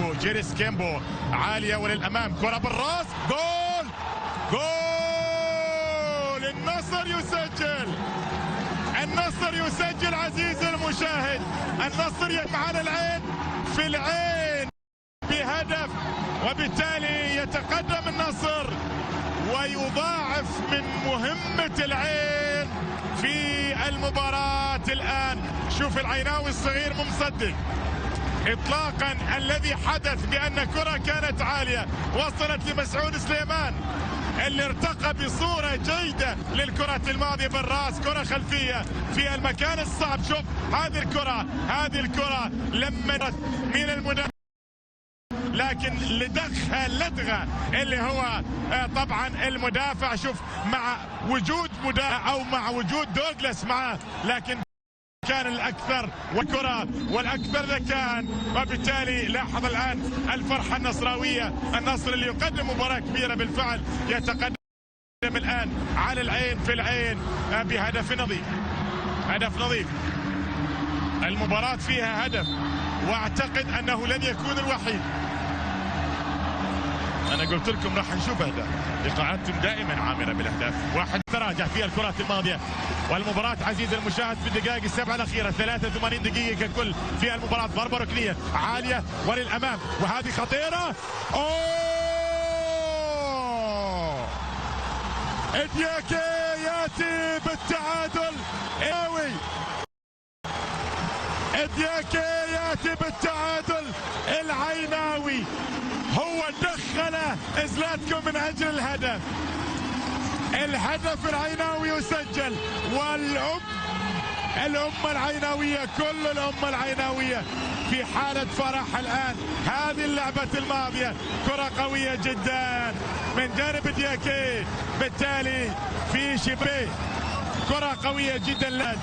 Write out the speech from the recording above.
كيمبو، جيريس كيمبو عالية وللأمام، كرة بالراس، جول جول. النصر يسجل، النصر يسجل عزيزي المشاهد، النصر يجمع العين في العين بهدف، وبالتالي يتقدم النصر ويضاعف من مهمة العين في المباراة الآن. شوف العيناوي الصغير مو مصدق اطلاقا الذي حدث، بان كرة كانت عالية وصلت لمسعود سليمان اللي ارتقى بصورة جيدة للكرة الماضية بالراس، كرة خلفية في المكان الصعب. شوف هذه الكرة لما من المدافع، لكن لدغها لدغة اللي هو طبعا المدافع. شوف مع وجود مدافع او مع وجود دوغلاس معه، لكن كان الأكثر والكرة والأكثر ذكاء، وبالتالي لاحظ الآن الفرحة النصراوية. النصر اللي يقدم مباراة كبيرة بالفعل يتقدم الآن على العين في العين بهدف نظيف، هدف نظيف. المباراة فيها هدف، واعتقد أنه لن يكون الوحيد. أنا قلت لكم راح نشوف أهداف، لقاءاتكم دائما عامرة بالأهداف. واحد تراجع فيها الكرات الماضية، والمباراة عزيزي المشاهد في الدقائق السبع الأخيرة، 83 دقيقة ككل في المباراة. ضربة ركنية عالية وللأمام، وهذه خطيرة. أوه، إدياكي يأتي بالتعادل. إدياكي يأتي بالتعادل. العيناوي هو دخل زلاتكو من اجل الهدف. الهدف العيناوي يسجل، الأمة العيناوية، كل الأمة العيناوية في حالة فرح الآن. هذه اللعبة الماضية كرة قوية جدا من جانب دياكي، بالتالي في شبه كرة قوية جدا.